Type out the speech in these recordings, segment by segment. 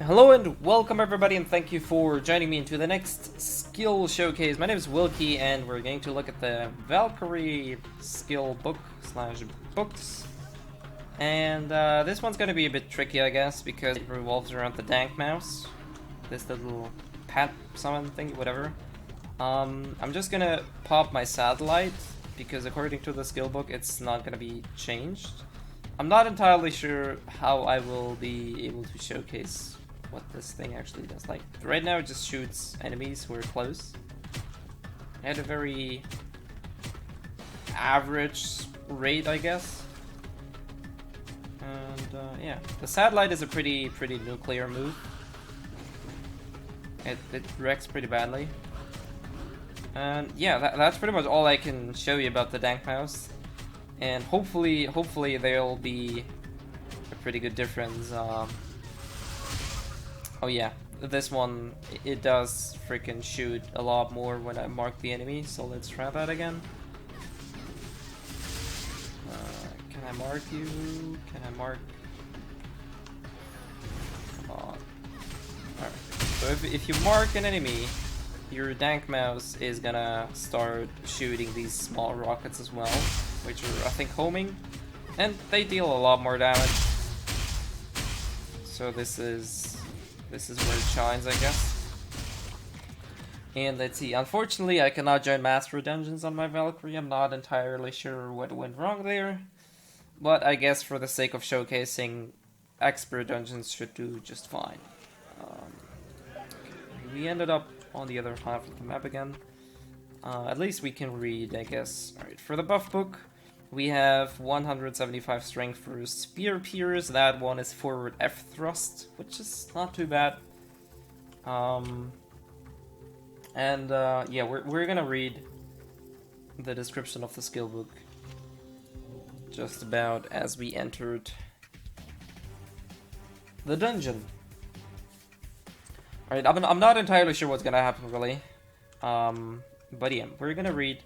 Hello and welcome everybody, and thank you for joining me into the next skill showcase. My name is Wilkie and we're going to look at the Valkyrie skill book / books. And this one's going to be a bit tricky, I guess, because it revolves around the dank mouse. This little pat summon thing, whatever. I'm just going to pop my satellite because according to the skill book it's not going to be changed. I'm not entirely sure how I will be able to showcase what this thing actually does. Like, right now it just shoots enemies who are close. It had a very average rate, I guess. And yeah, the satellite is a pretty nuclear move. It wrecks pretty badly. And yeah, that's pretty much all I can show you about the dank mouse. And hopefully there'll be a pretty good difference. Oh yeah, this one, it does freaking shoot a lot more when I mark the enemy, so let's try that again. Can I mark you? Can I mark? Come on. Alright, so if you mark an enemy, your dank mouse is gonna start shooting these small rockets as well, which are, I think, homing, and they deal a lot more damage. So this is where it shines, I guess. And let's see, unfortunately I cannot join Master Dungeons on my Valkyrie. I'm not entirely sure what went wrong there, but I guess for the sake of showcasing, Expert Dungeons should do just fine. Okay. We ended up on the other half of the map again. At least we can read, I guess. Alright, for the buff book, we have 175 strength for spear pierce. That one is forward F thrust, which is not too bad. Yeah, we're gonna read the description of the skill book just about as we entered the dungeon. Alright, I'm not entirely sure what's gonna happen really. But yeah, we're gonna read.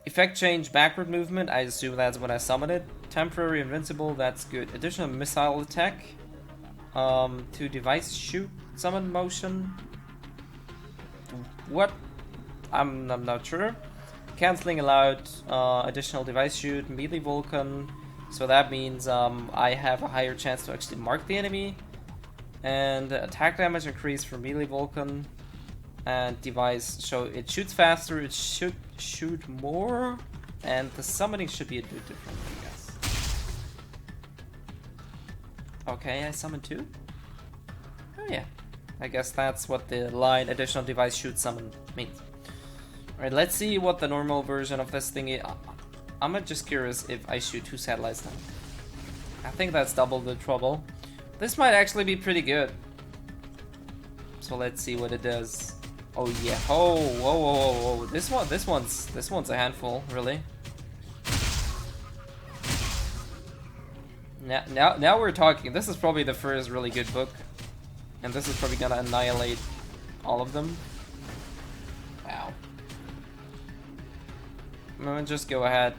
Effect change, backward movement, I assume that's when I summon it. Temporary invincible, that's good. Additional missile attack. To device shoot, summon motion. What? I'm not sure. Canceling allowed, additional device shoot, melee Vulcan. So that means I have a higher chance to actually mark the enemy. And attack damage increase for melee Vulcan. And device, so it shoots faster, it should shoot more, and the summoning should be a bit different, I guess. Okay, I summoned 2? Oh yeah, I guess that's what the line additional device shoot summon means. Alright, let's see what the normal version of this thing is. I'm just curious if I shoot 2 satellites now. I think that's double the trouble. This might actually be pretty good. So let's see what it does. Oh yeah! Oh, whoa! This one's a handful, really. Now we're talking. This is probably the first really good book, and this is probably gonna annihilate all of them. Wow. I'm gonna just go ahead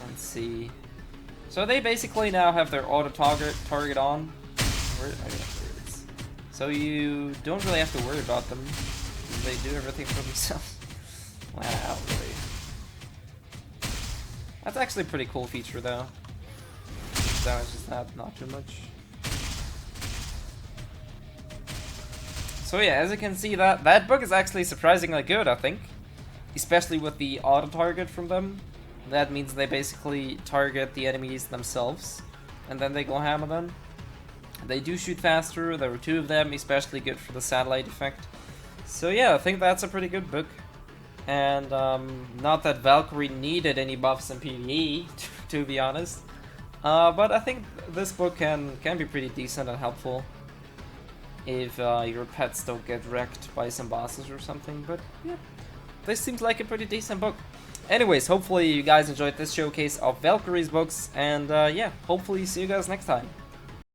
and see. So they basically now have their auto target on. So you don't really have to worry about them. They do everything for themselves. Wow, really. That's actually a pretty cool feature though. Damage is not too much. So yeah, as you can see, that book is actually surprisingly good, I think. Especially with the auto target from them. That means they basically target the enemies themselves, and then they go ham on them. They do shoot faster, there were 2 of them, especially good for the satellite effect. So yeah, I think that's a pretty good book. And not that Valkyrie needed any buffs in PvE, to be honest. But I think this book can be pretty decent and helpful if your pets don't get wrecked by some bosses or something. But yeah, this seems like a pretty decent book. Anyways, hopefully you guys enjoyed this showcase of Valkyrie's books, and yeah, hopefully see you guys next time.